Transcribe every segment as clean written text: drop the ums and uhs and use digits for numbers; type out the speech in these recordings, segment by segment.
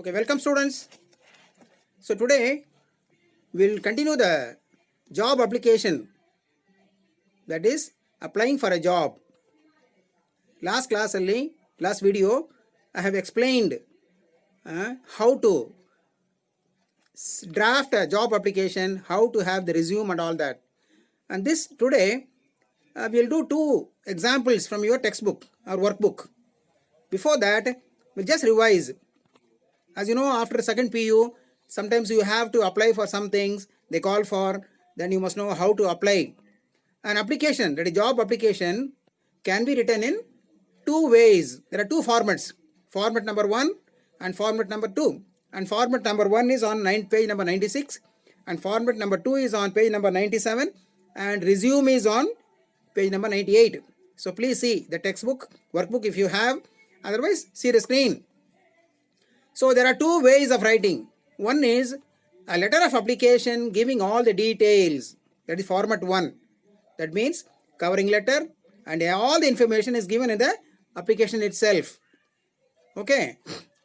Okay, welcome students. So today we'll continue the job application, that is applying for a job. Last video I have explained how to draft a job application, how to have the resume and all that. And this today we'll do two examples from your textbook or workbook. Before that, we'll just revise. As you know, after second PU, sometimes you have to apply for some things they call for, then you must know how to apply. An application, that is job application, can be written in two ways. There are two formats, format number 1 and format number 2. And format number 1 is on page number 96 and format number 2 is on page number 97 and resume is on page number 98. So please see the textbook, workbook if you have, otherwise see the screen. So there are two ways of writing. One is a letter of application giving all the details, that is format 1. That means covering letter and all the information is given in the application itself. Okay,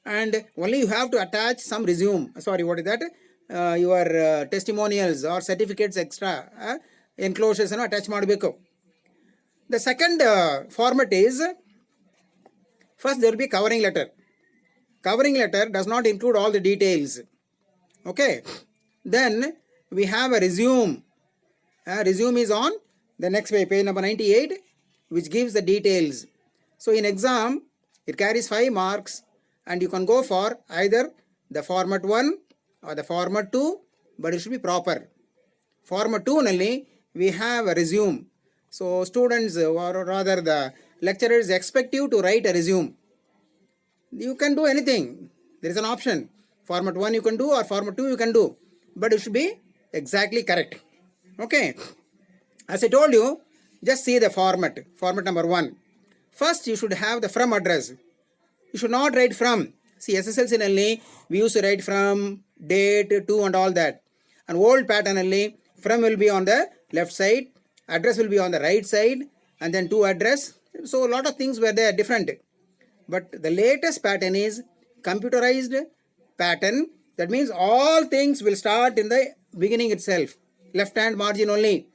and only you have to attach some resume, your testimonials or certificates extra enclosures attach ಮಾಡಬೇಕು. The second format is, first there will be covering letter. Covering letter does not include all the details. Okay, then we have a resume. Resume is on the next page number 98, which gives the details. So in exam it carries 5 marks and you can go for either the format 1 or the format 2, but it should be proper. Format 2 only we have a resume. So students, or rather the lecturers, expect you to write a resume. You can do anything. There is an option. Format 1 you can do or format 2 you can do, but it should be exactly correct. Okay, as I told you, just see the format number 1. First you should have the from address. You should not write from. See, SSLC nalli we used to write from, date, to and all that. And old pattern nalli from will be on the left side, address will be on the right side, and then to address. So a lot of things were there different. But the latest pattern is computerized pattern. That means all things will start in the beginning itself. Left hand margin only.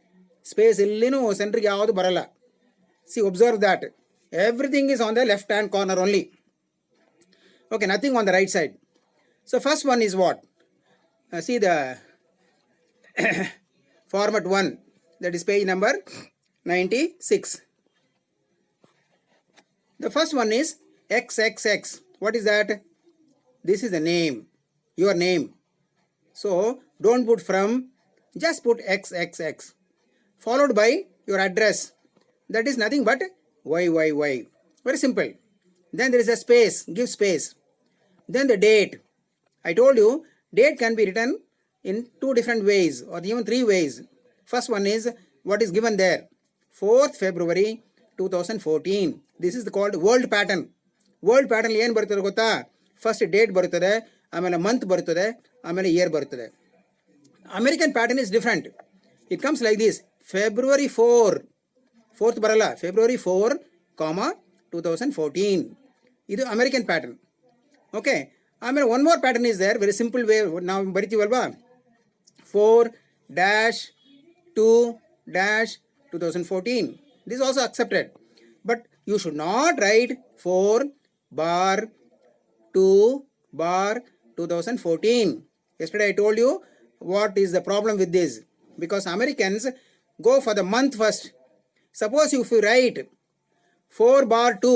Space illinu center yavadu barala. See, observe that. Everything is on the left hand corner only. Okay, nothing on the right side. So first one is what? See the format 1. That is page number 96. The first one is XXX. What is that? This is the name, your name. So don't put from, just put XXX. Followed by your address. That is nothing but YYY. Very simple. Then there is a space, give space. Then the date. I told you, date can be written in 2 different ways or even 3 ways. First one is what is given there. 4th February 2014. This is called world pattern. World pattern ಏನು ಬರ್ತದೆ ಗೊತ್ತಾ? First date ಬರುತ್ತದೆ, ಆಮೇಲೆ month ಬರುತ್ತದೆ, ಆಮೇಲೆ year ಬರುತ್ತದೆ. American pattern is different. It comes like this, February 4, 4th ಬರಲ್ಲ, February 4, 2014. ಇದು ಅಮೆರಿಕನ್ ಪ್ಯಾಟರ್ನ್. ಓಕೆ, ಆಮೇಲೆ one more pattern is there, very simple way ನಾವು ಬರಿತೀವಲ್ವಾ, 4-2-2014. This is also accepted. But you should not write 4-2-2014. Yesterday I told you what is the problem with this. Because Americans go for the month first. Suppose if you write 4-2,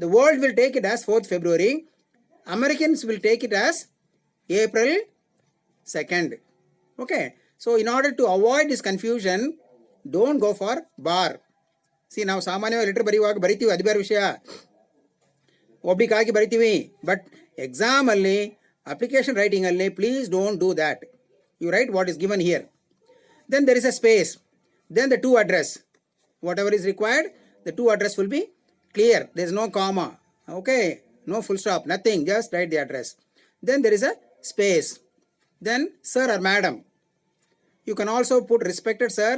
the world will take it as 4th February. Americans will take it as April 2nd. Okay. So in order to avoid this confusion, don't go for bar. See, ನಾವು ಸಾಮಾನ್ಯವಾಗಿ letter ಬರೆಯುವಾಗ ಬರಿತೀವಿ, ಅದು ಬೇರೆ ವಿಷಯ, oblique ಹಾಕಿ ಬರಿತೀವಿ. But ಎಕ್ಸಾಮಲ್ಲಿ application ರೈಟಿಂಗಲ್ಲಿ please don't do that. You write what is given here. Then there is a space. Then the to address. Whatever is required, the to address will be clear. There is no comma. Okay, no full stop, nothing. Just write the address. Then there is a space. Then sir or madam. You can also put respected sir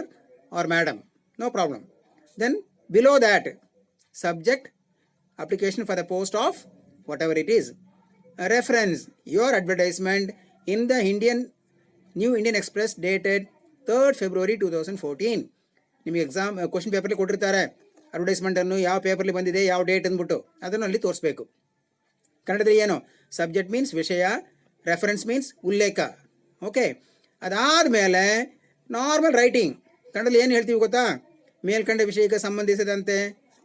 or madam. No problem. Then below that, subject, application for the post of whatever it is. reference your advertisement in the New Indian Express dated 3rd February 2014. ನಿಮಗೆ exam question ಪೇಪರ್ಲಿ ಕೊಟ್ಟಿರ್ತಾರೆ ಅಡ್ವರ್ಟೈಸ್ಮೆಂಟನ್ನು ಯಾವ ಪೇಪರ್ಲಿ ಬಂದಿದೆ ಯಾವ date ಅಂದ್ಬಿಟ್ಟು ಅದನ್ನು ಅಲ್ಲಿ ತೋರಿಸ್ಬೇಕು. ಕನ್ನಡದಲ್ಲಿ ಏನು ಸಬ್ಜೆಕ್ಟ್ ಮೀನ್ಸ್ ವಿಷಯ, ರೆಫರೆನ್ಸ್ ಮೀನ್ಸ್ ಉಲ್ಲೇಖ. ಓಕೆ, ಅದಾದಮೇಲೆ ನಾರ್ಮಲ್ ರೈಟಿಂಗ್. ಕನ್ನಡದಲ್ಲಿ ಏನು ಹೇಳ್ತೀವಿ ಗೊತ್ತಾ, ಮೇಲ್ಕಂಡ ವಿಷಯಕ್ಕೆ ಸಂಬಂಧಿಸಿದಂತೆ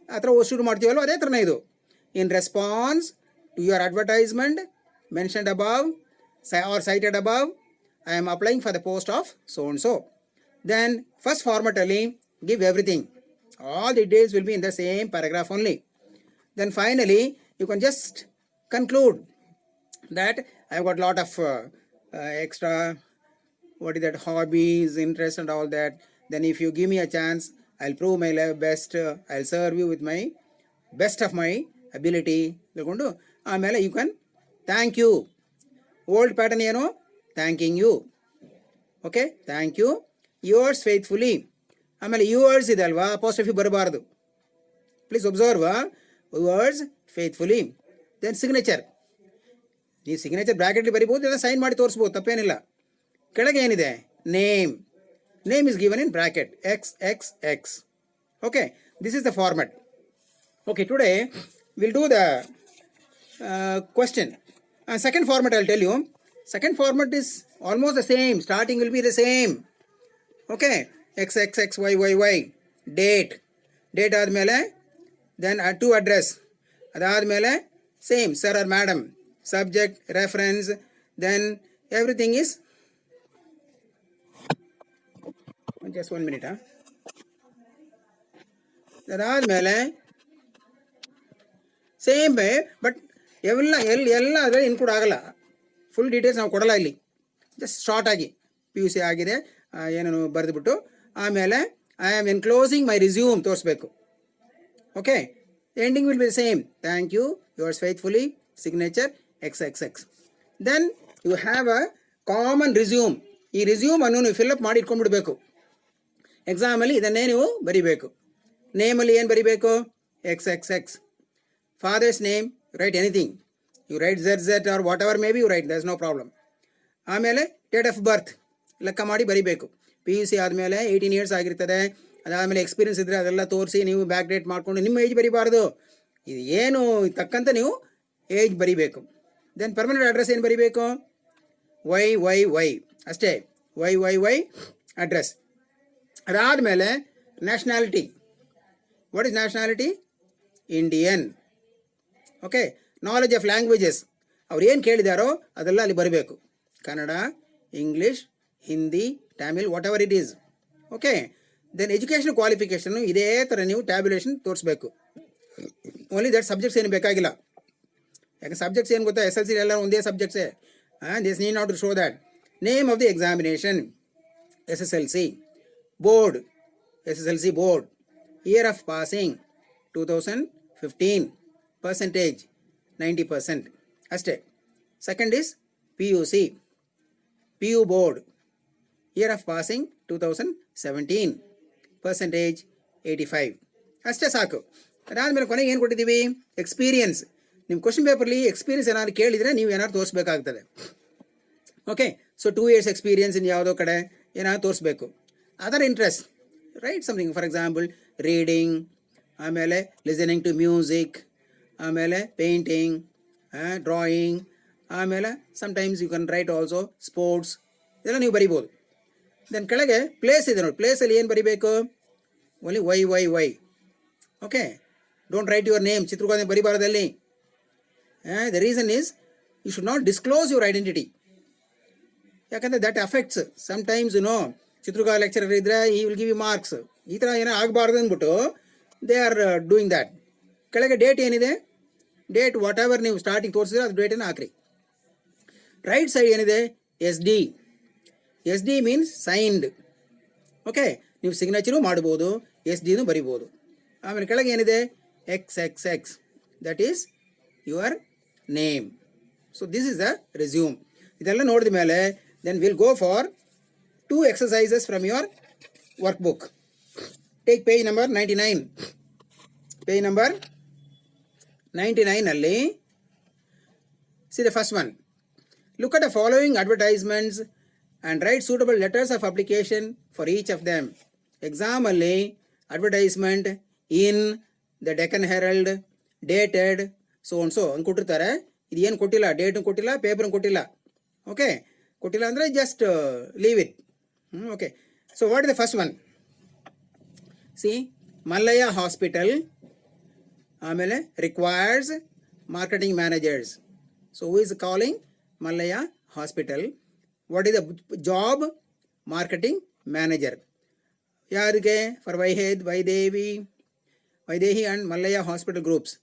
ಆ ಥರ ಶುರು ಮಾಡ್ತೀವಲ್ವ, ಅದೇ ಥರನೇ ಇದು. In response to your advertisement mentioned above or cited above, I am applying for the post of so and so. Then first format alli give everything, all the details will be in the same paragraph only. Then finally you can just conclude that I have got lot of extra what is that hobbies, interest and all that. Then if you give me a chance, I'll prove my best, I'll serve you with my best of my ability. ತಗೊಂಡು ಆಮೇಲೆ you can thank you. Old pattern ಏನು, thanking you. Okay, thank you, yours faithfully. ಆಮೇಲೆ yours ಇದೆ ಅಲ್ವಾ, apostrophe ಬರಬಾರ್ದು. Please observe, yours faithfully. Then signature, ನೀವು signature ಬ್ರ್ಯಾಕೆಟ್ಲಿ ಬರಿಬೋದು, ಇಲ್ಲ ಸೈನ್ ಮಾಡಿ ತೋರಿಸ್ಬೋದು, ತಪ್ಪೇನಿಲ್ಲ. ಕೆಳಗೆ ಏನಿದೆ, name. Name is given in bracket XXX. Okay, this is the format. Okay, today will do the question. Second format I'll tell you. Second format is almost the same. Starting will be the same. Okay, XXXYYY. Date ಆದಮೇಲೆ then to address. ಅದಾದಮೇಲೆ same sir or madam. Subject, reference, then everything is just 1 minute. ಅದಾದಮೇಲೆ same but ಎಲ್ಲ ಅದರಲ್ಲಿ include ಆಗಲ್ಲ. Full details ನಾವು ಕೊಡಲ್ಲ ಇಲ್ಲಿ. Just shut ಆಗಿ PUC ಆಗಿದೆ ಏನೇನು ಬರೆದುಬಿಟ್ಟು ಆಮೇಲೆ I am enclosing my resume ತೋರಿಸ್ಬೇಕು. Okay, ending will be same, thank you, yours faithfully, signature XXX. Then you have a common resume. ಈ ರಿಸ್ಯೂಮನ್ನು ನೀವು ಫಿಲ್ಅಪ್ ಮಾಡಿ ಇಟ್ಕೊಂಡ್ಬಿಡ್ಬೇಕು. ಎಕ್ಸಾಮಲ್ಲಿ ಇದನ್ನೇ ನೀವು ಬರಿಬೇಕು. ನೇಮಲ್ಲಿ ಏನು ಬರಿಬೇಕು, XXX. Father's name, write anything. You write ZZ or whatever maybe you write, there's no problem. ಆಮೇಲೆ ಡೇಟ್ ಆಫ್ ಬರ್ತ್ ಲೆಕ್ಕ ಮಾಡಿ ಬರಿಬೇಕು. PUC ಆದಮೇಲೆ 18 years ಆಗಿರ್ತದೆ. ಅದಾದಮೇಲೆ ಎಕ್ಸ್ಪೀರಿಯನ್ಸ್ ಇದ್ದರೆ ಅದೆಲ್ಲ ತೋರಿಸಿ ನೀವು ಬ್ಯಾಕ್ ಡೇಟ್ ಮಾಡಿಕೊಂಡು ನಿಮ್ಮ ಏಜ್ ಬರಿಬಾರ್ದು. ಇದು ಏನು ತಕ್ಕಂತ ನೀವು ಏಜ್ ಬರಿಬೇಕು. ದೆನ್ ಪರ್ಮನೆಂಟ್ ಅಡ್ರೆಸ್ ಏನು ಬರಿಬೇಕು, YYY ಅಷ್ಟೇ, YYY ಅಡ್ರೆಸ್. ಅದಾದಮೇಲೆ nationality. What is nationality, Indian. Okay, knowledge of languages, ಅವ್ರು ಏನು ಕೇಳಿದಾರೋ ಅದೆಲ್ಲ ಅಲ್ಲಿ ಬರಬೇಕು. Kannada, English, Hindi, Tamil, whatever it is. Okay, then education ಕ್ವಾಲಿಫಿಕೇಷನ್ನು ಇದೇ ಥರ ನೀವು ಟ್ಯಾಬ್ಯುಲೇಷನ್ ತೋರಿಸ್ಬೇಕು. ಓನ್ಲಿ ದಟ್ ಸಬ್ಜೆಕ್ಟ್ಸ್ ಏನು ಬೇಕಾಗಿಲ್ಲ. ಯಾಕೆ ಸಬ್ಜೆಕ್ಟ್ಸ್ ಏನು ಗೊತ್ತಾ, SLC ಎಲ್ಲ ಒಂದೇ ಸಬ್ಜೆಕ್ಟ್ಸೇ. This need not to show that. Name of the examination SSLC, board SSLC board, year of passing 2015, percentage 90% ಅಷ್ಟೇ. ಸೆಕೆಂಡ್ ಇಸ್ PUC, PU board, year of passing 2017, percentage 85 ಅಷ್ಟೇ ಸಾಕು. ಅದಾದಮೇಲೆ ಕೊನೆಗೆ ಏನು ಕೊಟ್ಟಿದ್ದೀವಿ, ಎಕ್ಸ್ಪೀರಿಯನ್ಸ್. ನಿಮ್ಮ ಕ್ವಶನ್ ಪೇಪರ್ಲಿ ಎಕ್ಸ್ಪೀರಿಯನ್ಸ್ ಏನಾದ್ರು ಕೇಳಿದರೆ ನೀವು ಏನಾದ್ರು ತೋರಿಸ್ಬೇಕಾಗ್ತದೆ. Okay, so 2 years experience in ಯಾವುದೋ ಕಡೆ ಏನಾದ್ರು ತೋರಿಸ್ಬೇಕು. Other interest, write something, for example reading, ಆಮೇಲೆ ಲಿಸನಿಂಗ್ ಟು ಮ್ಯೂಸಿಕ್, ಆಮೇಲೆ ಪೇಂಟಿಂಗ್, ಡ್ರಾಯಿಂಗ್, ಆಮೇಲೆ sometimes you can write also sports, ಇದೆಲ್ಲ ನೀವು ಬರಿಬೋದು. ದೆನ್ ಕೆಳಗೆ ಪ್ಲೇಸ್ ಇದೆ ನೋಡಿ, ಪ್ಲೇಸಲ್ಲಿ ಏನು ಬರಿಬೇಕು, only YYY. Okay, don't write your name, Chitradurga ಬರಿಬಾರದಲ್ಲಿ. The reason is you should not disclose your identity. ಯಾಕಂದರೆ that affects sometimes Chitradurga lecturer ಇದ್ದರೆ ಈ ವಿಲ್ ಗಿವ್ ಯು ಮಾರ್ಕ್ಸ್. ಈ ಥರ ಏನೋ ಆಗಬಾರ್ದು ಅಂದ್ಬಿಟ್ಟು ದೇ ಆರ್ ಡೂಯಿಂಗ್ ದ್ಯಾಟ್. ಕೆಳಗೆ ಡೇಟ್ ಏನಿದೆ, ಡೇಟ್ ವಾಟ್ ಎವರ್ ನೀವು ಸ್ಟಾರ್ಟಿಂಗ್ ತೋರಿಸಿದ್ರೆ ಅದು ಡೇಟನ್ನು ಹಾಕ್ರಿ. ರೈಟ್ ಸೈಡ್ ಏನಿದೆ, SD ಮೀನ್ಸ್ ಸೈನ್ಡ್. ಓಕೆ, ನೀವು ಸಿಗ್ನೇಚರು ಮಾಡ್ಬೋದು, SD ಬರಿಬೋದು. ಆಮೇಲೆ ಕೆಳಗೆ ಏನಿದೆ, XXX, that is your name. So this is the resume. ಇದೆಲ್ಲ ನೋಡಿದ ಮೇಲೆ then will go for 2 exercises from your workbook. Take page number 99. Page number 99 ಅಲ್ಲಿ See the first one. Look at the following advertisements and write suitable letters of application for each of them. Exam ಅಲ್ಲಿ advertisement in the Deccan Herald dated so and so ಹಂಗೆ ಕೊಟ್ಟಿರ್ತಾರೆ. ಇದು ಏನು ಕೊಟ್ಟಿಲ್ಲ, date ಕೊಟ್ಟಿಲ್ಲ, paper ಕೊಟ್ಟಿಲ್ಲ. Okay, ಕೊಟ್ಟಿಲ್ಲ ಅಂದರೆ just leave it. Okay, so what is the first one? See, Mallaya hospital, ಆಮೇಲೆ requires marketing managers. So who is calling Mallaya Hospital? What is the job? Marketing manager. ಯಾರಿಗೆ? For Vaidehi and Mallaya hospital groups.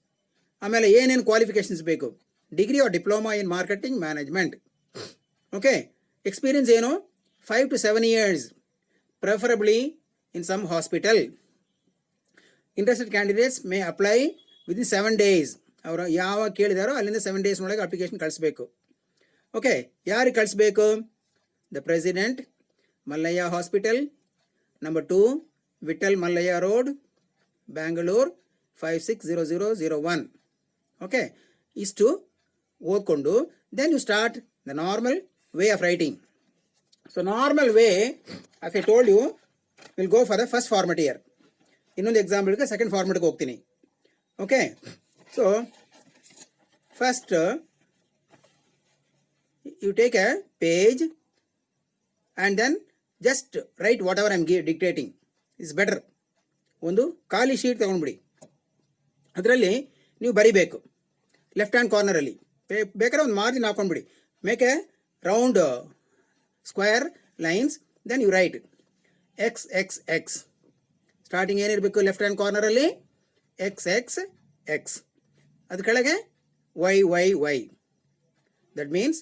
ಆಮೇಲೆ ಏನೇನು qualifications ಬೇಕು? Degree or diploma in marketing management. Okay, experience ಏನು? 5 to 7 years, preferably in some hospital. Interested candidates may apply within 7 days. ಅವರು ಯಾವಾಗ ಕೇಳಿದಾರೋ ಅಲ್ಲಿಂದ 7 days ಒಳಗೆ application ಕಳಿಸ್ಬೇಕು. ಓಕೆ, ಯಾರಿಗೆ ಕಳಿಸ್ಬೇಕು? The president, Mallya hospital, number 2 Vittal Mallya road, Bangalore 560001. Okay, ಇಷ್ಟು ಓದ್ಕೊಂಡು then you start the normal way of writing. So normal way, as I told you, will go for the first format year. ಇನ್ನೊಂದು ಎಕ್ಸಾಂಪಲ್ಗೆ second ಫಾರ್ಮೆಟ್ಗೆ ಹೋಗ್ತೀನಿ. Okay, so first you take a page and then just write whatever I am dictating. It's better. ಒಂದು ಖಾಲಿ sheet ತಗೊಂಡ್ಬಿಡಿ, ಅದರಲ್ಲಿ ನೀವು ಬರಿಬೇಕು. Left hand ಕಾರ್ನರಲ್ಲಿ ಬೇಕಾದ್ರೆ ಒಂದು ಮಾರ್ಜಿನ್ ಹಾಕೊಂಡ್ಬಿಡಿ. Make a round square lines, then you write X X X. Starting ಏನಿರಬೇಕು? ಲೆಫ್ಟ್ ಹ್ಯಾಂಡ್ ಕಾರ್ನರಲ್ಲಿ ಎಕ್ಸ್ ಎಕ್ಸ್ ಎಕ್ಸ್, ಅದ ಕೆಳಗೆ Y Y Y. That means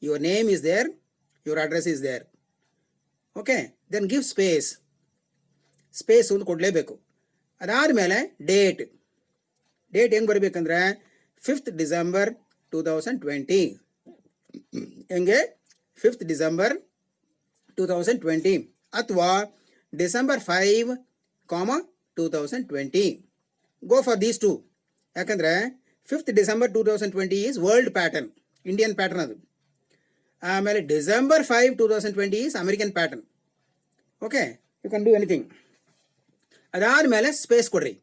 your name is there, your address is there. Okay, then give space. Space ಒಂದು ಕೊಡಲೇಬೇಕು. ಅದಾದಮೇಲೆ date ಹೆಂಗೆ ಬರಬೇಕಂದ್ರೆ 5th December 2020. ಹೆಂಗೆ? 5th December 2020 ಅಥವಾ December 5, 2020. Go for these two. ಯಾಕಂದರೆ 5th December 2020 is world pattern, Indian pattern ಅದು. ಆಮೇಲೆ December 5, 2020 is American pattern. Okay, you can do anything. ಅದಾದಮೇಲೆ ಸ್ಪೇಸ್ ಕೊಡ್ರಿ.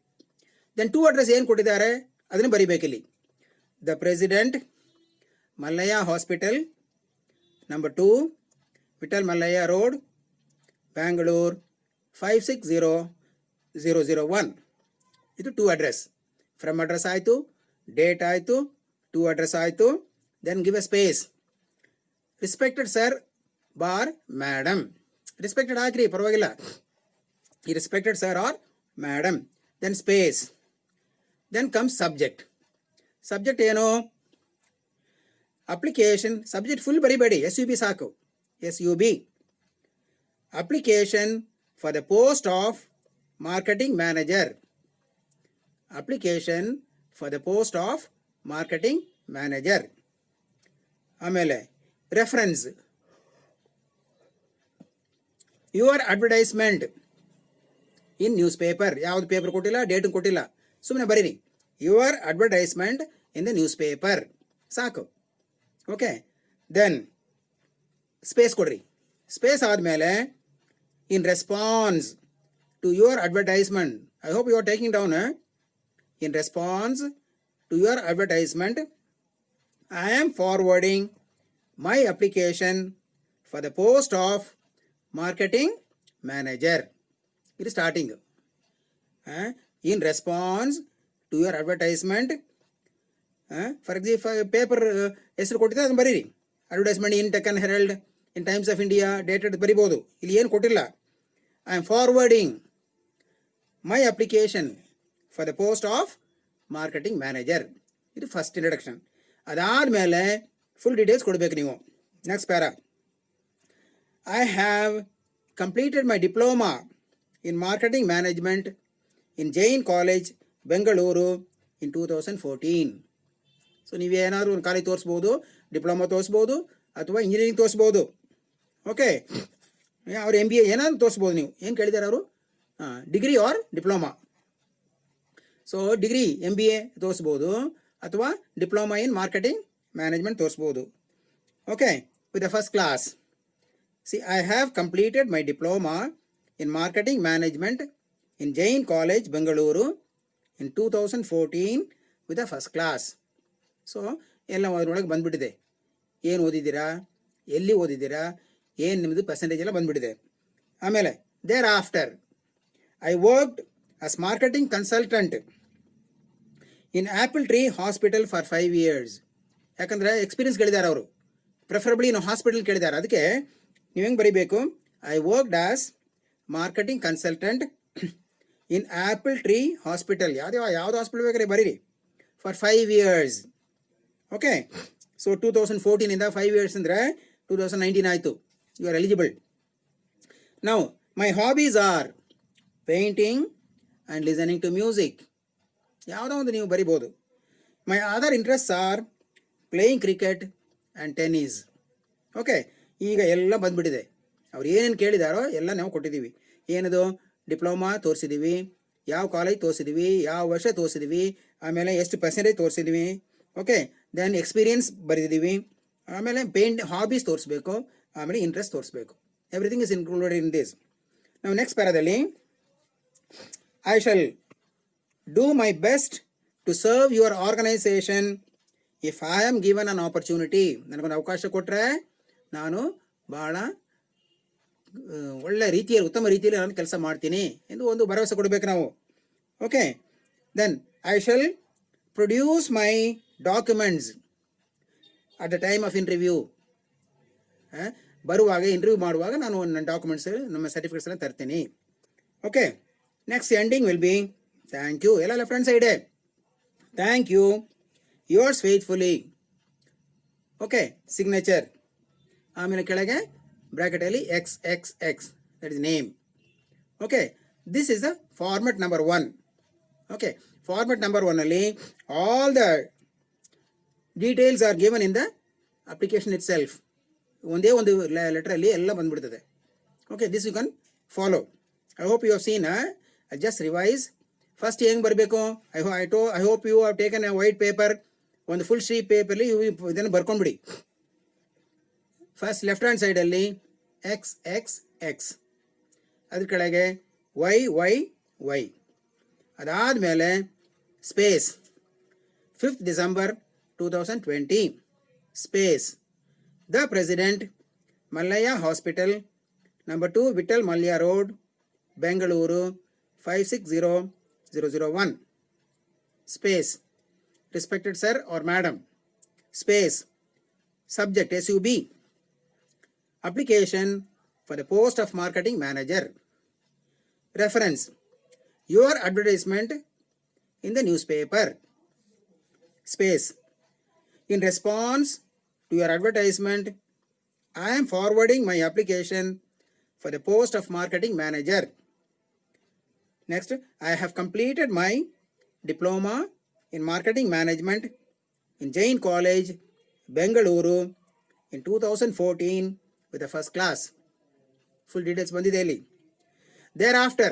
ದೆನ್ ಟು ಅಡ್ರೆಸ್ ಏನು ಕೊಟ್ಟಿದ್ದಾರೆ ಅದನ್ನು ಬರಿಬೇಕಿಲ್ಲಿ. The president, Mallya hospital, number 2 Vittal Mallya road, Bangalore 560001. ಇದು ಟು ಅಡ್ರೆಸ್. ಫ್ರಮ್ ಅಡ್ರೆಸ್ ಆಯಿತು, ಡೇಟ್ ಆಯಿತು, ಟು ಅಡ್ರೆಸ್ ಆಯಿತು. Then give a space. Respected sir bar madam. Respected ಹಾಕ್ರಿ, ಪರವಾಗಿಲ್ಲ. ಈ respected sir or madam. Then space. Then comes subject. Subject ಏನು? Application. Subject full ಬರಿಬೇಡಿ, SUB ಸಾಕು. SUB. Application for the post of marketing manager. Application for the post of marketing manager. ಆಮೇಲೆ reference. Your advertisement in newspaper. ಯಾವುದು paper ಕೊಟ್ಟಿಲ್ಲ, date ಕೊಟ್ಟಿಲ್ಲ, ಸುಮ್ಮನೆ ಬರೀರಿ. Your advertisement in the newspaper ಸಾಕು. Okay, then space ಕೊಡ್ರಿ. Space ಆದಮೇಲೆ in response to your advertisement. I hope you are taking down. In response to your advertisement I am forwarding my application for the post of marketing manager. It is starting. In response to your advertisement, for example, paper ಹೆಸರು ಕೊಟ್ಟಿದೆ ಅದನ್ನು ಬರೀರಿ. Advertisement in Deccan Herald, in Times of India, dated ಬರಿಬೋದು. ಇಲ್ಲಿ ಏನು ಕೊಟ್ಟಿಲ್ಲ. I am forwarding my application for the post of marketing manager. ಇದು first introduction. ಅದಾದಮೇಲೆ ಫುಲ್ ಡೀಟೇಲ್ಸ್ ಕೊಡಬೇಕು ನೀವು. Next para. I have completed my diploma in marketing management in Jain college Bengaluru in 2014. So ನೀವೇನಾದರೂ ಒಂದು ಕಾಲೇಜ್ ತೋರಿಸ್ಬೋದು, ಡಿಪ್ಲೊಮಾ ತೋರಿಸ್ಬೋದು, ಅಥವಾ engineering ತೋರಿಸ್ಬೋದು. ಓಕೆ, ಅವ್ರು MBA ಏನಾದರೂ ತೋರಿಸ್ಬೋದು. ನೀವು ಏನು ಕೇಳಿದ್ದಾರೆ ಅವರು? Degree or diploma. So degree MBA ತೋರಿಸ್ಬೋದು, ಅಥವಾ ಡಿಪ್ಲೊಮಾ ಇನ್ ಮಾರ್ಕೆಟಿಂಗ್ ಮ್ಯಾನೇಜ್ಮೆಂಟ್ ತೋರಿಸ್ಬೋದು. Okay, with the first class. See, I have completed my diploma in marketing management in Jain college Bengaluru in 2014 with the first class. So ಎಲ್ಲ ಅದರೊಳಗೆ ಬಂದುಬಿಟ್ಟಿದೆ. ಏನು ಓದಿದ್ದೀರಾ, ಎಲ್ಲಿ ಓದಿದ್ದೀರಾ, ಏನು ನಿಮ್ಮದು ಪರ್ಸೆಂಟೇಜ್ ಎಲ್ಲ ಬಂದುಬಿಟ್ಟಿದೆ. ಆಮೇಲೆ thereafter I worked as marketing consultant in Apple Tree hospital for 5 years. ಯಾಕಂದರೆ ಎಕ್ಸ್ಪೀರಿಯನ್ಸ್ ಕೇಳಿದ್ದಾರೆ ಅವರು, ಪ್ರಿಫರಬ್ಲಿ ನಾವು ಹಾಸ್ಪಿಟಲ್ ಕೇಳಿದ್ದಾರೆ. ಅದಕ್ಕೆ ನೀವು ಹೆಂಗೆ ಬರೀಬೇಕು, I worked as marketing consultant in Apple Tree hospital, ಯಾವುದು ಹಾಸ್ಪಿಟಲ್ ಬೇಕಾದ್ರೆ ಬರೀರಿ, for 5 years. Okay, so 2014 5 years ಅಂದರೆ 2019 ಆಯಿತು. You are eligible. Now my hobbies are painting and listening to music. ಯಾವುದೋ ಒಂದು ನೀವು ಬರಿಬೋದು. My other interests are playing cricket and tennis. Okay, ಈಗ ಎಲ್ಲ ಬಂದುಬಿಟ್ಟಿದೆ. ಅವ್ರು ಏನೇನು ಕೇಳಿದಾರೋ ಎಲ್ಲ ನಾವು ಕೊಟ್ಟಿದ್ದೀವಿ. ಏನದು, ಡಿಪ್ಲೊಮಾ ತೋರಿಸಿದ್ದೀವಿ, ಯಾವ ಕಾಲೇಜ್ ತೋರಿಸಿದ್ದೀವಿ, ಯಾವ ವರ್ಷ ತೋರಿಸಿದ್ದೀವಿ, ಆಮೇಲೆ ಎಷ್ಟು ಪರ್ಸೆಂಟೇಜ್ ತೋರಿಸಿದ್ದೀವಿ. ಓಕೆ, ದೆನ್ ಎಕ್ಸ್ಪೀರಿಯನ್ಸ್ ಬರೆದಿದ್ದೀವಿ, ಆಮೇಲೆ ಹಾಬೀಸ್ ತೋರಿಸ್ಬೇಕು, ಆಮೇಲೆ ಇಂಟ್ರೆಸ್ಟ್ ತೋರಿಸ್ಬೇಕು. Everything is included in this. ನಾವು ನೆಕ್ಸ್ಟ್ ಪ್ಯಾರಾದಲ್ಲಿ I shall do my best to serve your organisation if I am given an opportunity. ನನಗೊಂದು ಅವಕಾಶ ಕೊಟ್ಟರೆ ನಾನು ಭಾಳ ಒಳ್ಳೆ ರೀತಿಯಲ್ಲಿ, ಉತ್ತಮ ರೀತಿಯಲ್ಲಿ ನಾನು ಕೆಲಸ ಮಾಡ್ತೀನಿ ಎಂದು ಒಂದು ಭರವಸೆ ಕೊಡಬೇಕು ನಾವು. Okay, then I shall produce my documents at the time of interview. ಬರುವಾಗ ಇಂಟರ್ವ್ಯೂ ಮಾಡುವಾಗ ನಾನು ನನ್ನ ಡಾಕ್ಯುಮೆಂಟ್ಸ್, ನಮ್ಮ ಸರ್ಟಿಫಿಕೇಟ್ಸನ್ನು ತರ್ತೀನಿ. Okay, next ending will be thank you. ಎಲ್ಲ ಫ್ರೆಂಡ್ಸ್ ಇದೆ, thank you, yours faithfully. Okay, signature, ಆಮೇಲೆ ಕೆಳಗೆ ಬ್ರ್ಯಾಕೆಟಲ್ಲಿ XXX, that is name. Okay, this is the format number 1. Okay, format number 1ಅಲ್ಲಿ all the details are given in the application itself. ಒಂದೇ ಒಂದು ಲೆಟ್ರಲ್ಲಿ ಎಲ್ಲ ಬಂದುಬಿಡ್ತದೆ. Okay, this you can follow. I hope you have seen. Just revise. First ಹೆಂಗೆ ಬರಬೇಕು, I hope you have taken a white paper, ಒಂದು full sheet ಪೇಪರ್ಲಿ ಇದನ್ನು ಬರ್ಕೊಂಡ್ಬಿಡಿ. ಫಸ್ಟ್ ಲೆಫ್ಟ್ ಹ್ಯಾಂಡ್ ಸೈಡಲ್ಲಿ XXX, ಅದ್ರ ಕೆಳಗೆ YYY, ಅದಾದಮೇಲೆ space 5th December 2020, space the president Mallya hospital, number 2 Vittal Mallya road, Bengaluru 560001, space respected sir or madam, space subject SUB, application for the post of marketing manager, reference your advertisement in the newspaper, space in response to your advertisement I am forwarding my application for the post of marketing manager. Next, I have completed my diploma in marketing management in Jain College, Bengaluru in 2014 with the first class. Full details ಬಂದಿದೆ ಇಲ್ಲಿ. Thereafter,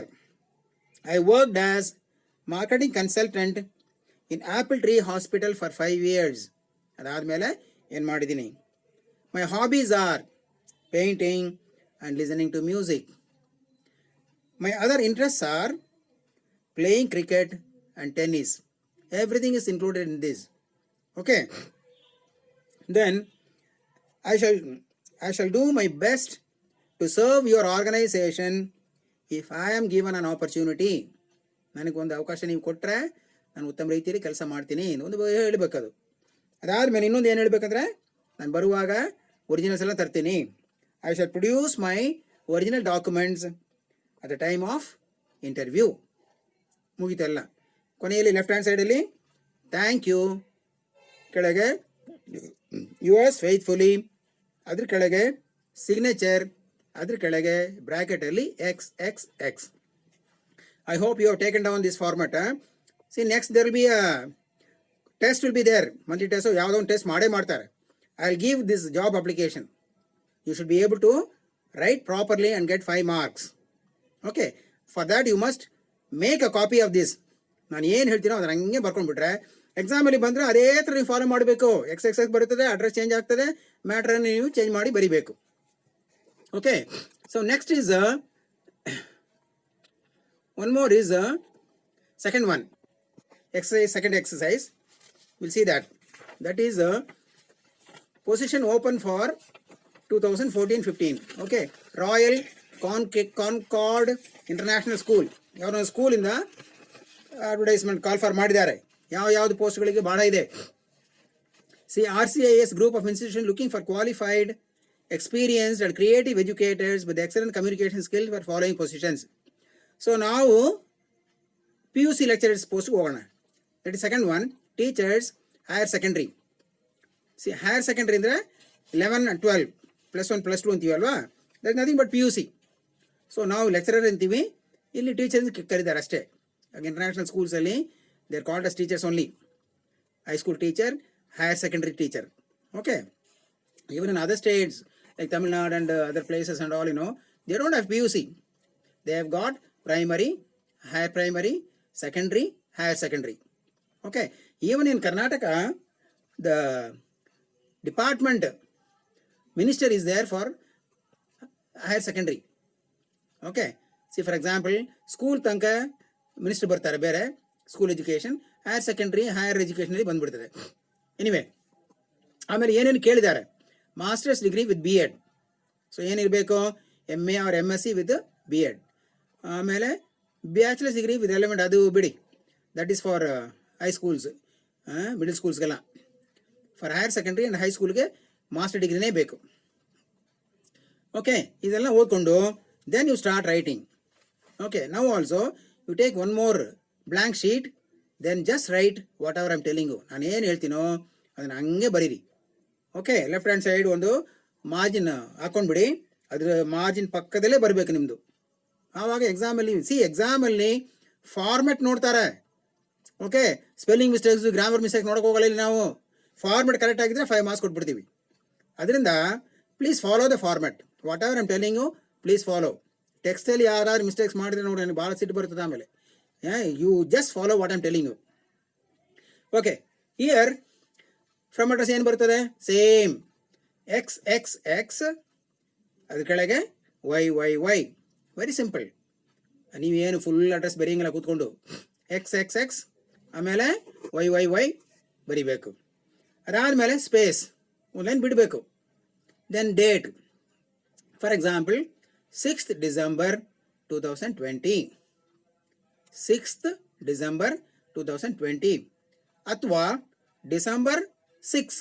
I worked as marketing consultant in Apple Tree Hospital for 5 years. ಅದಾದಮೇಲೆ ಏನು ಮಾಡಿದ್ದೀನಿ, my hobbies are painting and listening to music. My other interests are playing cricket and tennis. Everything is included in this. Okay. Then I shall do my best to serve your organization if I am given an opportunity. ನನಗೊಂದು ಅವಕಾಶ ನೀವು ಕೊಟ್ಟರೆ ನಾನು ಉತ್ತಮ ರೀತಿಯಲ್ಲಿ ಕೆಲಸ ಮಾಡ್ತೀನಿ ಒಂದು ಹೇಳಬೇಕದು. ಅದಾದಮೇಲೆ ಇನ್ನೊಂದು ಏನು ಹೇಳಬೇಕಂದ್ರೆ, ನಾನು ಬರುವಾಗ ಒರಿಜಿನಲ್ಸ್ ಎಲ್ಲ ತರ್ತೀನಿ. I shall produce my original documents at the time of interview. ಮುಗಿತೆಲ್ಲ. ಕೊನೆಯಲ್ಲಿ ಲೆಫ್ಟ್ ಹ್ಯಾಂಡ್ ಸೈಡಲ್ಲಿ ಥ್ಯಾಂಕ್ ಯು, ಕೆಳಗೆ ಯುವರ್ಸ್ ಫೇತ್ಫುಲಿ, ಅದ್ರ ಕೆಳಗೆ ಸಿಗ್ನೇಚರ್, ಅದ್ರ ಕೆಳಗೆ ಬ್ರ್ಯಾಕೆಟಲ್ಲಿ XXX. I hope you have taken down this format. See, next there will be a test will be there. Monthly test, ಯಾವುದೋ ಒಂದು ಟೆಸ್ಟ್ ಮಾಡೇ ಮಾಡ್ತಾರೆ. I will give this job application. You should be able to write properly and get 5 marks. Okay. For that you must make a copy of this. ನಾನು ಏನು ಹೇಳ್ತೀನೋ ಅದನ್ನು ಹಂಗೆ ಬರ್ಕೊಂಡ್ಬಿಟ್ರೆ ಎಕ್ಸಾಮಲ್ಲಿ ಬಂದರೆ ಅದೇ ಥರ ನೀವು ಫಾಲೋ ಮಾಡಬೇಕು. ಎಕ್ಸ್ ಬರುತ್ತದೆ, ಅಡ್ರೆಸ್ ಚೇಂಜ್ ಆಗ್ತದೆ, ಮ್ಯಾಟ್ರನ್ನು ನೀವು ಚೇಂಜ್ ಮಾಡಿ ಬರೀಬೇಕು. Okay, so next is one more is second one, exercise, second exercise. We'll see that. That is position open for 2014-15. Okay, Royal Concord International School. ಯಾವ ಸ್ಕೂಲಿಂದ ಅಡ್ವರ್ಟೈಸ್ಮೆಂಟ್ ಕಾಲ್ ಫಾರ್ ಮಾಡಿದ್ದಾರೆ. ಯಾವ್ದು ಪೋಸ್ಟ್ಗಳಿಗೆ ಭಾಳ ಇದೆ. RCIS group of institutions looking for qualified, experienced and creative educators with excellent communication skills for following positions. So ನಾವು PUC lecturers ಪೋಸ್ಟ್ಗೆ ಹೋಗೋಣ. That is second one, teachers higher secondary. Higher secondary ಅಂದರೆ 11 and 12 +1 +2 ಅಂತೀವಿ ಅಲ್ವಾ, that nothing but PUC. So ನಾವು lecturer ಅಂತೀವಿ, ಇಲ್ಲಿ teachers ಕರೀತಾರೆ ಅಷ್ಟೇ. ಇಂಟರ್ನ್ಯಾಷನಲ್ ಸ್ಕೂಲ್ಸಲ್ಲಿ they are called as teachers only. High school teacher, higher secondary teacher. Okay, even in other states like Tamil Nadu and other places and all, they don't have PUC. They have got primary, higher primary, secondary, higher secondary. Okay, even in Karnataka, the department minister is there for higher secondary. Okay, see for example, school tanka minister bartare bere, school education, higher secondary, higher education alli bandbidtade. Anyway, ಆಮೇಲೆ ಏನೇನು ಕೇಳಿದ್ದಾರೆ, masters degree with BEd. ಸೊ ಏನಿರಬೇಕು, MA or MSc ವಿತ್ BEd. ಆಮೇಲೆ bachelors degree with relevant, ಅದು ಬಿಡಿ, that is for high schools, middle ಸ್ಕೂಲ್ಸ್ಗೆಲ್ಲ. ಫಾರ್ ಹೈಯರ್ ಸೆಕೆಂಡ್ರಿ ಆ್ಯಂಡ್ ಹೈಸ್ಕೂಲ್ಗೆ ಮಾಸ್ಟರ್ ಡಿಗ್ರಿನೇ ಬೇಕು. ಓಕೆ, ಇದೆಲ್ಲ ಓದ್ಕೊಂಡು then you start writing. Okay, now also you take one more blank sheet, then just write whatever I'm telling. ನಾನು ಏನು ಹೇಳ್ತೀನೋ ಅದನ್ನು ಹಂಗೆ ಬರೀರಿ. ಓಕೆ, ಲೆಫ್ಟ್ ಹ್ಯಾಂಡ್ ಸೈಡ್ ಒಂದು ಮಾರ್ಜಿನ್ ಹಾಕೊಂಡ್ಬಿಡಿ, ಅದ್ರ ಮಾರ್ಜಿನ್ ಪಕ್ಕದಲ್ಲೇ ಬರಬೇಕು ನಿಮ್ಮದು. ಆವಾಗ ಎಕ್ಸಾಮಲ್ಲಿ ಫಾರ್ಮೆಟ್ ನೋಡ್ತಾರೆ. Okay, spelling mistakes, grammar mistakes ನೋಡೋಕೆ ಹೋಗಲ್ಲ ಇಲ್ಲಿ ನಾವು. ಫಾರ್ಮೆಟ್ ಕರೆಕ್ಟ್ ಆಗಿದ್ರೆ 5 ಮಾರ್ಕ್ಸ್ ಕೊಟ್ಬಿಡ್ತೀವಿ. ಅದರಿಂದ please follow the format. Whatever I'm telling you, please follow. ಟೆಕ್ಸ್ಟಲ್ಲಿ ಯಾರಾದ್ರು ಮಿಸ್ಟೇಕ್ಸ್ ಮಾಡಿದ್ರೆ ನೋಡಿ, ನನಗೆ ಭಾಳ ಸಿಟ್ಟು ಬರ್ತದೆ ಆಮೇಲೆ. You just follow what I'm telling you. Okay, here from address ಏನು ಬರ್ತದೆ, ಸೇಮ್ x, ಅದ್ರ ಕೆಳಗೆ y. Very simple. ನೀವೇನು ಫುಲ್ ಅಡ್ರೆಸ್ ಬರೆಯಂಗಿಲ್ಲ ಕೂತ್ಕೊಂಡು. x, ಆಮೇಲೆ y ಬರಿಬೇಕು. ಅದಾದಮೇಲೆ ಸ್ಪೇಸ್, ಒಂದು ಲೈನ್ ಬಿಡಬೇಕು. Then date, for example 6th December 2020, 6th December 2020, ಅಥವಾ December 6,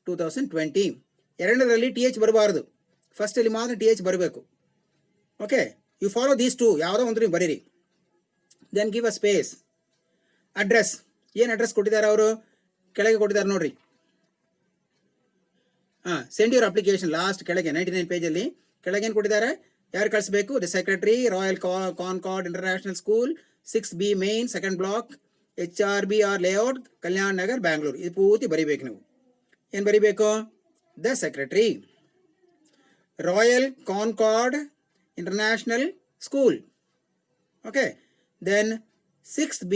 2020. ಎರಡರಲ್ಲಿ TH ಬರಬಾರ್ದು, ಫಸ್ಟಲ್ಲಿ ಮಾತ್ರ TH ಬರಬೇಕು. Okay, you follow these two, ಯಾವುದೋ ಒಂದು ನೀವು ಬರೀರಿ. Then give a space. Address, ಏನು ಅಡ್ರೆಸ್ ಕೊಟ್ಟಿದ್ದಾರೆ ಅವರು, ಕೆಳಗೆ ಕೊಟ್ಟಿದ್ದಾರೆ ನೋಡ್ರಿ. ಸೆಂಡ್ ಯುವರ್ ಅಪ್ಲಿಕೇಶನ್, ಲಾಸ್ಟ್ ಕೆಳಗೆ 99 ಪೇಜಲ್ಲಿ ಕೆಳಗೇನು ಕೊಟ್ಟಿದ್ದಾರೆ, ಯಾರು ಕಳಿಸ್ಬೇಕು, the secretary, Royal Concord International School, 6B main, second block, HRBR layout, Kalyan Nagar, Bangalore. ಇದು ಪೂರ್ತಿ ಬರಿಬೇಕು ನೀವು. ಏನು ಬರಿಬೇಕು, the secretary, Royal Concord International School. Okay, then 6B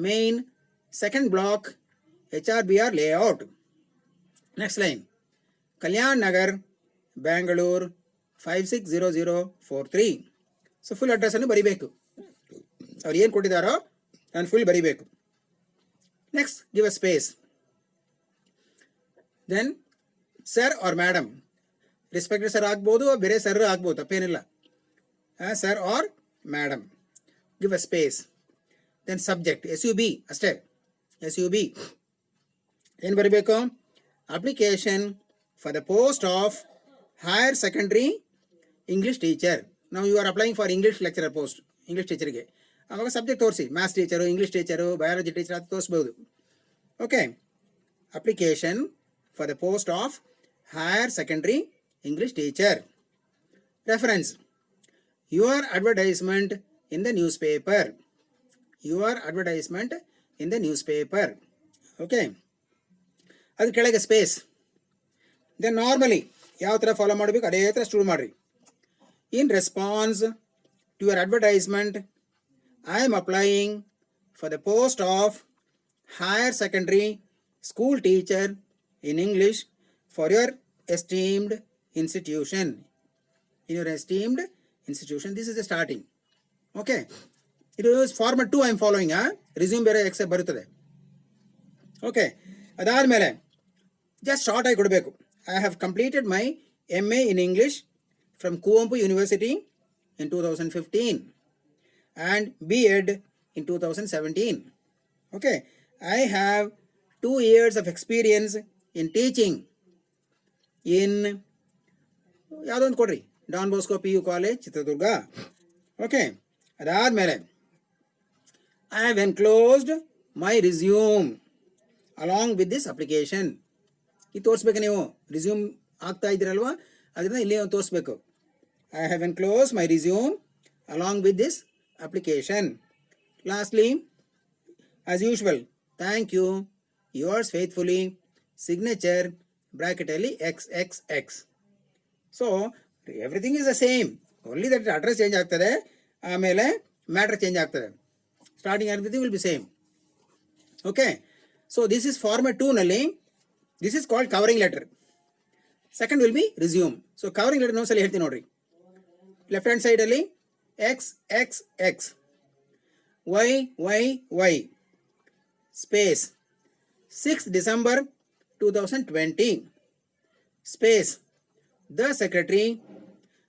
main, second block, HRBR layout. Next line, Kalyan Nagar, Bangalore 560043. So full ಅಡ್ರೆಸ್ಸನ್ನು ಬರಿಬೇಕು. ಅವ್ರು ಏನು ಕೊಟ್ಟಿದ್ದಾರೋ ನಾನು ಫುಲ್ ಬರಿಬೇಕು. Next give a space. Then sir or madam, respected sir ಆಗ್ಬೋದು, ಬೇರೆ ಸರ್ ಆಗ್ಬೋದು, ತಪ್ಪೇನಿಲ್ಲ. Sir or madam, give a space. Then subject SUB ಅಷ್ಟೇ. SUB ಏನು ಬರಿಬೇಕು, application for the post of higher secondary English teacher. ನಾವು you are applying for English lecturer post, English ಟೀಚರ್ಗೆ. ಆವಾಗ ಸಬ್ಜೆಕ್ಟ್ ತೋರಿಸಿ, maths teacher, English teacher, biology teacher ಅದು ತೋರಿಸ್ಬೋದು. Okay, application for the post of higher secondary English teacher. Reference, your advertisement in the newspaper, your advertisement in the newspaper. Okay, ಅದು ಕೆಳಗೆ space. Then normally ಯಾವ ಥರ follow ಮಾಡಬೇಕು ಅದೇ ಥರ ಶುರು ಮಾಡಿರಿ. In response to your advertisement, I am applying for the post of higher secondary school teacher in English for your esteemed institution. In your esteemed institution, this is the starting. Okay, it is format 2 I am following. Resume ಬೇರೆ X ಬರುತ್ತದೆ. Okay, ಅದಾದಮೇಲೆ just shut ಆಗಿ ಕೊಡಬೇಕು. I have completed my MA in English from Kuampu University in 2015 and B.Ed in 2017. Okay, I have 2 years of experience in teaching in ಯಾವುದೊಂದು ಕೊಡ್ರಿ, Don Bosco PU college Chitradurga. Okay, ಅದಾದಮೇಲೆ I have enclosed my resume along with this application. ಇದು ತೋರಿಸ್ಬೇಕು, ನೀವು resume ಆಗ್ತಾ ಇದ್ದೀರಲ್ವಾ, ಅದರಿಂದ ಇಲ್ಲಿ ತೋರಿಸ್ಬೇಕು. I have enclosed my resume along with this application. Lastly, as usual, thank you, yours faithfully, signature bracket ಅಲ್ಲಿ XXX. So everything is the same, only that address change ಆಗ್ತದೆ, ಆಮೇಲೆ matter change ಆಗ್ತದೆ. Starting everything will be same. Okay, so this is format 2 ನಲ್ಲಿ, this is called covering letter. Second will be resume. So covering letter ಇನ್ನೊಂದ್ಸಲ ಹೇಳ್ತೀನಿ ನೋಡ್ರಿ. Left hand side ಅಲ್ಲಿ XXX, YYY space 6th December 2020 space the secretary,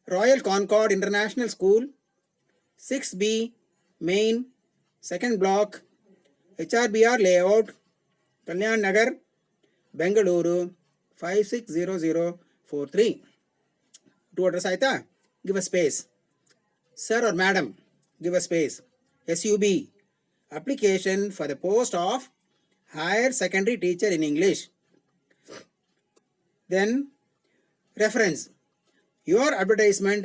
Royal Concord International School, 6B main, second block, HRBR layout, Kalyan Nagar, Bengaluru 560043. 2 address ಆಯ್ತಾ? Give a space. Sir or madam, give a space. SUB, application for the post of higher secondary teacher in English. Then reference, your advertisement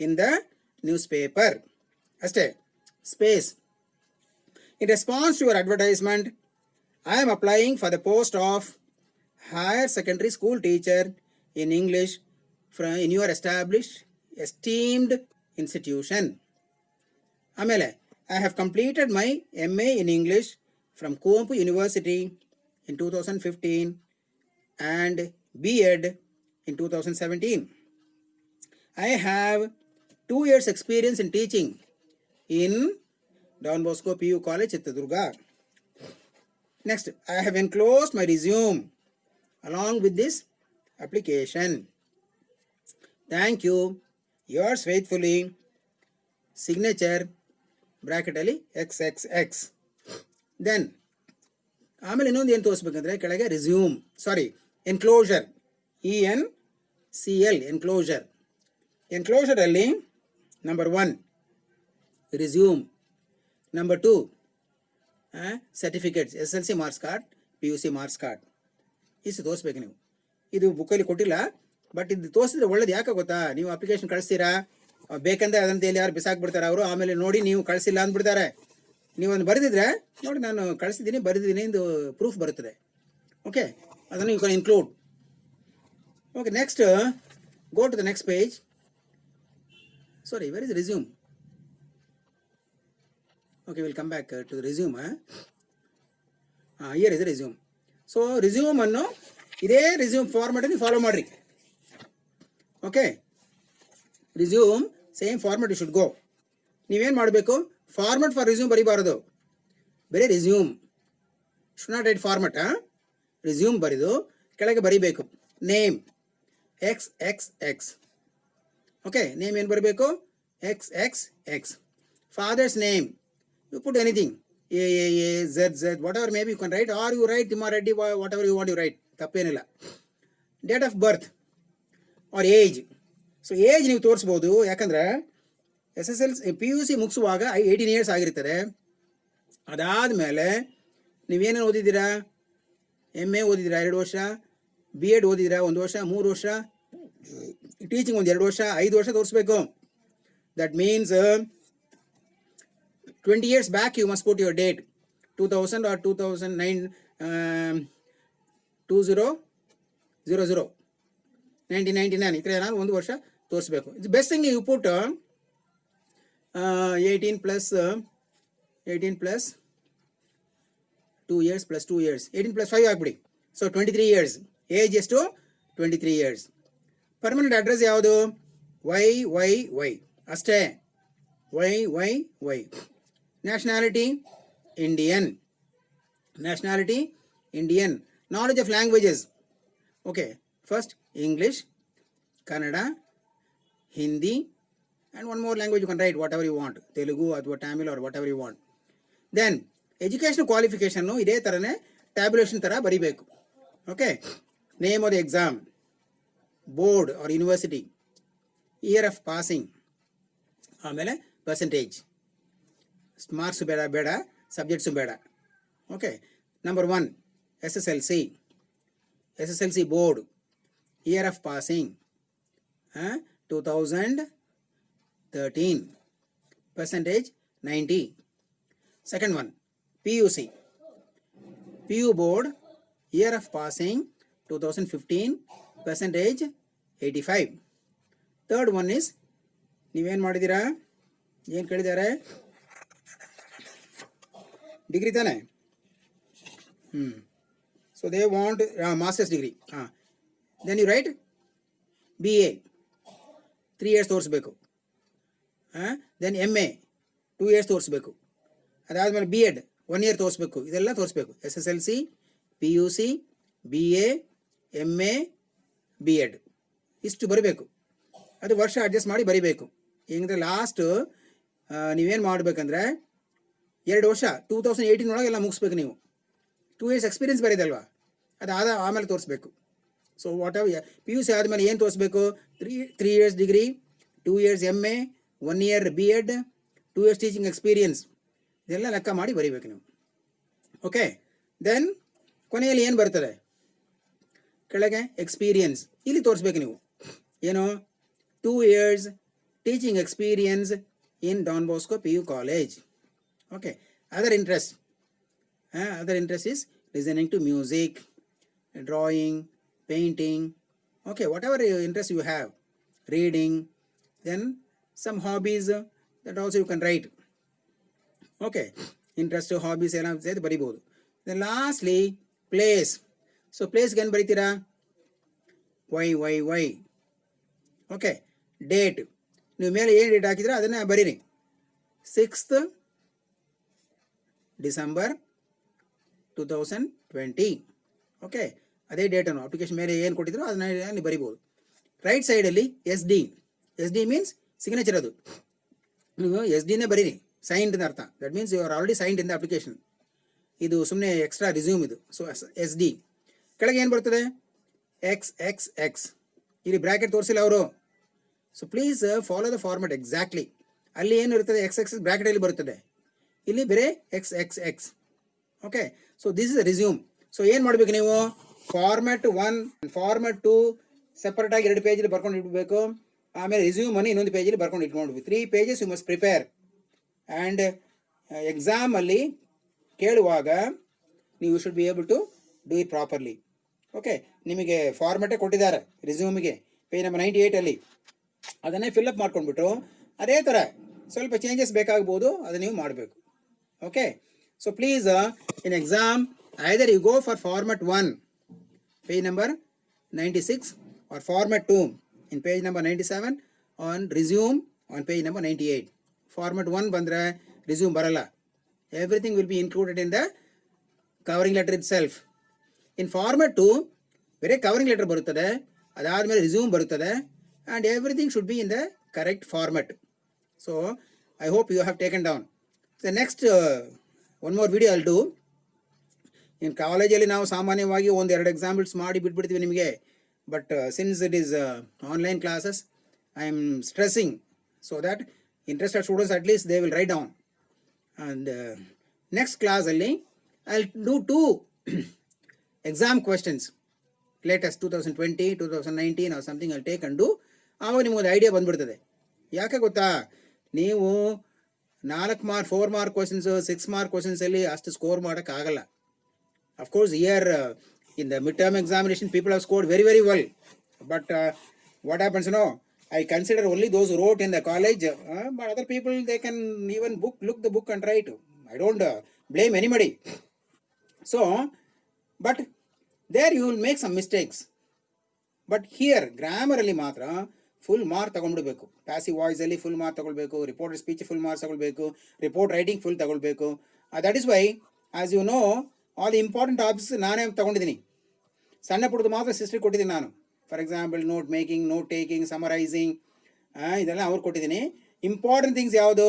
in the newspaper. ಅಷ್ಟೇ, space. In response to your advertisement, I am applying for the post of higher secondary school teacher in English in your established esteemed institution. ಆಮೇಲೆ I have completed my MA in English from Kuampu University in 2015 and B.Ed in 2017. I have 2 years experience in teaching in Don Bosco PU College, Chittadurga. Next, I have enclosed my resume along with this application. Thank you, yours faithfully, signature bracket ಅಲ್ಲಿ XXX. Then ಆಮೇಲೆ ಇನ್ನೊಂದು ಏನು ತೋರಿಸ್ಬೇಕಂದ್ರೆ ಕೆಳಗೆ resume, ಸಾರಿ enclosure, ENCL enclosure. Enclosure ಅಲ್ಲಿ number 1 resume, number 2 certificates, SLC marks card, PUC marks card. ಇಷ್ಟು ತೋರಿಸ್ಬೇಕು ನೀವು. ಇದು ಬುಕ್ಕಲ್ಲಿ ಕೊಟ್ಟಿಲ್ಲ, ಬಟ್ ಇದು ತೋರಿಸಿದ್ರೆ ಒಳ್ಳೇದು. ಯಾಕೆ ಗೊತ್ತಾ, ನೀವು ಅಪ್ಲಿಕೇಶನ್ ಕಳಿಸ್ತೀರಾ, ಬೇಕಂದ್ರೆ ಅದಂತ ಎಲ್ಲಿ ಯಾರು ಬಿಸಾಕ್ಬಿಡ್ತಾರೆ ಅವರು, ಆಮೇಲೆ ನೋಡಿ ನೀವು ಕಳಿಸಿಲ್ಲ ಅಂದ್ಬಿಡ್ತಾರೆ. ನೀವೊಂದು ಬರೆದಿದ್ರೆ ನೋಡಿ ನಾನು ಕಳಿಸಿದ್ದೀನಿ ಬರೆದಿದ್ದೀನಿ ಎಂದು ಪ್ರೂಫ್ ಬರುತ್ತದೆ. ಓಕೆ, ಅದನ್ನು you can include. Okay, next go to the next page. Sorry, where is resume? Okay, will come back to the resume. Here is the resume. So resume ಅನ್ನು ಇದೇ ರಿಸ್ಯೂಮ್ ಫಾರ್ಮೆಟನ್ನು ಫಾಲೋ ಮಾಡಿರಿ. Okay, resume same format you should go. ನೀವೇನು ಮಾಡಬೇಕು, format for resume ಬರೀಬಾರದು, ಬರೀ resume. Should not write format. Resume ಬರೆದು ಕೆಳಗೆ ಬರೀಬೇಕು ನೇಮ್ XXX. ಓಕೆ, ನೇಮ್ ಏನು ಬರಬೇಕು? XXX. Father's name, you put anything, AAA, ZZ, whatever maybe you can write, or you write Timar Reddy, whatever you want you write, ತಪ್ಪೇನಿಲ್ಲ. Date of birth or age. So age ನೀವು ತೋರಿಸ್ಬೋದು, ಯಾಕಂದರೆ PUC ಮುಗಿಸುವಾಗ 18 years ಆಗಿರ್ತದೆ. ಅದಾದಮೇಲೆ ನೀವೇನೇನು ಓದಿದ್ದೀರಾ? MA ಓದಿದ್ದೀರಾ 2 ವರ್ಷ, B.Ed ಓದಿದ್ದೀರಾ 1 ವರ್ಷ, 3 ವರ್ಷ, teaching 1-2 ವರ್ಷ, 5 ವರ್ಷ ತೋರಿಸ್ಬೇಕು. That means 20 years back you must put your date, 2000 or 2009, 2000, 1999, ಇತರ ಏನಾದ್ರು 1 ವರ್ಷ ತೋರಿಸ್ಬೇಕು. It's best thing you put 18 plus 2 years plus 2 years 18 plus 5 ಆಗ್ಬಿಡಿ. ಸೊ 23 years. ಏಜ್ ಎಷ್ಟು? 23 years. ಪರ್ಮನೆಂಟ್ ಅಡ್ರೆಸ್ ಯಾವುದು? YYY ಅಷ್ಟೇ. YYY. Nationality Indian. Nationality Indian. Knowledge of languages. Okay, first English, Kannada, Hindi, and one more language you can write whatever you want, Telugu or Tamil or whatever you want. Then educational qualification ಇದೇ ಥರನೇ tabulation ಥರ ಬರಿಬೇಕು. Okay, name of the exam, board or university, year of passing, ಆಮೇಲೆ percentage. Marks ಬೇಡ, subjects ಬೇಡ. Okay, number 1 SSLC board, year of passing 2013, percentage 90. Second one, PU board, year of passing 2015, percentage 85. Third one is, ನೀವೇನು ಮಾಡಿದ್ದೀರಾ? ಏನು ಕೇಳಿದ್ದಾರೆ? Degree ತಾನೆ? So they want master's degree. Then you write BA 3 years ತೋರಿಸ್ಬೇಕು. Then MA 2 years ತೋರಿಸ್ಬೇಕು. ಅದಾದಮೇಲೆ BEd 1 year ತೋರಿಸ್ಬೇಕು. ಇದೆಲ್ಲ ತೋರಿಸ್ಬೇಕು. SSLC, PUC, BA, MA, BEd ಇಷ್ಟು ಬರೀಬೇಕು. ಅದು ವರ್ಷ ಅಡ್ಜಸ್ಟ್ ಮಾಡಿ ಬರೀಬೇಕು. ಹೆಂಗಂದ್ರೆ ಲಾಸ್ಟ್ ನೀವೇನು ಮಾಡಬೇಕಂದ್ರೆ 2 ವರ್ಷ 2018 ಒಳಗೆ ಎಲ್ಲ ಮುಗಿಸ್ಬೇಕು ನೀವು. 2 years ಎಕ್ಸ್ಪೀರಿಯನ್ಸ್ ಬರೀದಲ್ವಾ, ಅದು ಆಮೇಲೆ ತೋರಿಸ್ಬೇಕು. ಸೊ ವಾಟ್ ಎವರ್ PUC ಆದಮೇಲೆ ಏನು ತೋರಿಸ್ಬೇಕು? 3 years degree, 2 years MA, 1 year BEd, 2 years teaching experience, ಇದೆಲ್ಲ ಲೆಕ್ಕ ಮಾಡಿ ಬರೀಬೇಕು ನೀವು. ಓಕೆ, ದೆನ್ ಕೊನೆಯಲ್ಲಿ ಏನು ಬರ್ತದೆ? ಕೆಳಗೆ ಎಕ್ಸ್ಪೀರಿಯನ್ಸ್ ಇಲ್ಲಿ ತೋರಿಸ್ಬೇಕು ನೀವು. ಏನು? 2 years teaching experience in Don Bosco PU college. Okay, other interest is listening to music, drawing, painting, okay, whatever interest you have, reading, then some hobbies that also you can write. Okay, interest, hobbies ಎಲ್ಲ ಸೇರಿ ಬರಿಬೋದು. then lastly place. so place ಏನು ಬರಿತೀರಾ? YYY. Okay, date ನೀವು ಮೇಲೆ ಏನು date ಹಾಕಿದ್ರೆ ಅದನ್ನು ಬರೀರಿ. 6th December 2020. ಓಕೆ, ಅದೇ ಡೇಟನ್ನು ಅಪ್ಲಿಕೇಶನ್ ಮೇಲೆ ಏನು ಕೊಟ್ಟಿದ್ರು ಅದನ್ನ ನೀವು ಬರಿಬೋದು. ರೈಟ್ ಸೈಡಲ್ಲಿ SD ಮೀನ್ಸ್ ಸಿಗ್ನೇಚರ್. ಅದು ನೀವು SD ಬರೀರಿ, ಸೈನ್ಡ್ ಅಂತ ಅರ್ಥ. That means you are already signed in the application. ಇದು ಸುಮ್ಮನೆ ಎಕ್ಸ್ಟ್ರಾ ರಿಸ್ಯೂಮ್ ಇದು. ಸೊ SD ಕೆಳಗೆ ಏನು ಬರ್ತದೆ? XXX. ಇಲ್ಲಿ ಬ್ರ್ಯಾಕೆಟ್ ತೋರಿಸಿಲ್ಲ ಅವರು. So please follow the format exactly. ಅಲ್ಲಿ ಏನು ಇರ್ತದೆ? XX ಬ್ರ್ಯಾಕೆಟಲ್ಲಿ ಬರುತ್ತದೆ, ಇಲ್ಲಿ ಬೇರೆ XXX. Okay, so this is the resume. So ಏನು ಮಾಡಬೇಕು ನೀವು? ಫಾರ್ಮೆಟ್ 1, ಫಾರ್ಮೆಟ್ 2 ಸೆಪರೇಟಾಗಿ 2 ಪೇಜಲ್ಲಿ ಬರ್ಕೊಂಡು ಇಟ್ಬೇಕು. ಆಮೇಲೆ ರಿಸ್ಯೂಮನ್ನು ಇನ್ನೊಂದು ಪೇಜಲ್ಲಿ ಬರ್ಕೊಂಡು ಇಟ್ಕೊಂಡ್ವಿ. 3 pages you must prepare. And ಎಕ್ಸಾಮಲ್ಲಿ ಕೇಳುವಾಗ ನೀವು should be able to do it properly. Okay, ನಿಮಗೆ ಫಾರ್ಮೆಟೇ ಕೊಟ್ಟಿದ್ದಾರೆ ರಿಸ್ಯೂಮಿಗೆ, ಪೇಜ್ ನಂಬರ್ 98 ಅದನ್ನೇ ಫಿಲ್ಅಪ್ ಮಾಡ್ಕೊಂಡ್ಬಿಟ್ಟು ಅದೇ ಥರ ಸ್ವಲ್ಪ ಚೇಂಜಸ್ ಬೇಕಾಗ್ಬೋದು, ಅದನ್ನು ನೀವು ಮಾಡಬೇಕು. Okay, so please in exam either you go for format 1 page number 96 or format 2 in page number 97 on resume on page number 98. format 1 bandre resume baralla, everything will be included in the covering letter itself. in format 2 bare covering letter baruttade, adadmele resume baruttade, and everything should be in the correct format. So I hope you have taken down. The next one more video I'll do. in ಕಾಲೇಜಲ್ಲಿ ನಾವು ಸಾಮಾನ್ಯವಾಗಿ 1-2 examples ಮಾಡಿ ಬಿಟ್ಬಿಡ್ತೀವಿ ನಿಮಗೆ. But since it is online classes, I am stressing so that interested students at least they will write down. And next ಕ್ಲಾಸಲ್ಲಿ I will do 2 exam questions, latest 2020, 2019 or something I take and do. ಆವಾಗ ನಿಮಗೊಂದು idea ಬಂದುಬಿಡ್ತದೆ. ಯಾಕೆ ಗೊತ್ತಾ? ನೀವು 4 mark 4 mark questions 6 mark ಕ್ವಶನ್ಸಲ್ಲಿ ಅಷ್ಟು score ಮಾಡೋಕ್ಕಾಗಲ್ಲ. Of course, here in the midterm examination, people have scored very, very well. But what happens, I consider only those who wrote in the college. But other people, they can even look the book and write. I don't blame anybody. So, but there you will make some mistakes. But here ಗ್ರಾಮರಲ್ಲಿ ಮಾತ್ರ full mark ತಗೊಂಡ್ಬಿಡ್ಬೇಕು. Passive ವಾಯ್ಸಲ್ಲಿ full mark ತಗೊಳ್ಬೇಕು, report speech full marks ತಗೊಳ್ಬೇಕು, report writing full ತಗೊಳ್ಬೇಕು. That is why as you know all the important topics ನಾನೇ ತಗೊಂಡಿದ್ದೀನಿ. ಸಣ್ಣ ಪುಟ್ಟದು ಮಾತ್ರ ಸಿಸ್ಟ್ರಿಗೆ ಕೊಟ್ಟಿದ್ದೀನಿ ನಾನು. For example note making, note taking, summarising, ಇದೆಲ್ಲ ಅವ್ರು ಕೊಟ್ಟಿದ್ದೀನಿ. ಇಂಪಾರ್ಟೆಂಟ್ ಥಿಂಗ್ಸ್ ಯಾವುದು?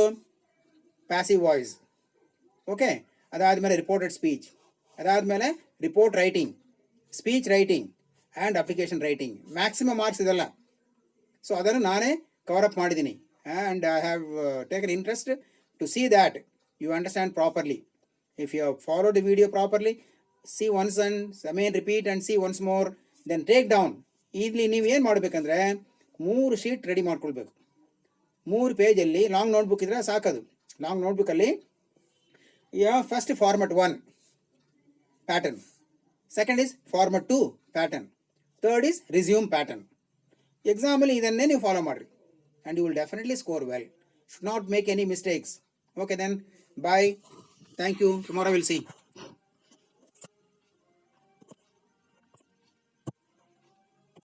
Passive voice, okay. ಅದಾದಮೇಲೆ ರಿಪೋರ್ಟೆಡ್ ಸ್ಪೀಚ್, ಅದಾದಮೇಲೆ report writing, speech writing and application writing. Maximum marks ಇದೆಲ್ಲ. ಸೊ ಅದನ್ನು ನಾನೇ ಕವರಪ್ ಮಾಡಿದ್ದೀನಿ. And I have taken interest to see that you understand properly. If you have follow the video properly, see once and ಅಮೇನ್ repeat and see once more, then take down. ಇಲ್ಲಿ ನೀವು ಏನು ಮಾಡಬೇಕಂದ್ರೆ 3 sheet ready ಮಾಡ್ಕೊಳ್ಬೇಕು. 3 ಪೇಜಲ್ಲಿ long notebook ಇದ್ದರೆ ಸಾಕದು. Long ನೋಟ್ಬುಕ್ಕಲ್ಲಿ first format 1 pattern, second is format 2 pattern, third is resume pattern. ಎಕ್ಸಾಮಲ್ಲಿ ಇದನ್ನೇ ನೀವು ಫಾಲೋ ಮಾಡಿರಿ and you will definitely score well. Should not make any mistakes. Okay then, bye. Thank you. Tomorrow will C.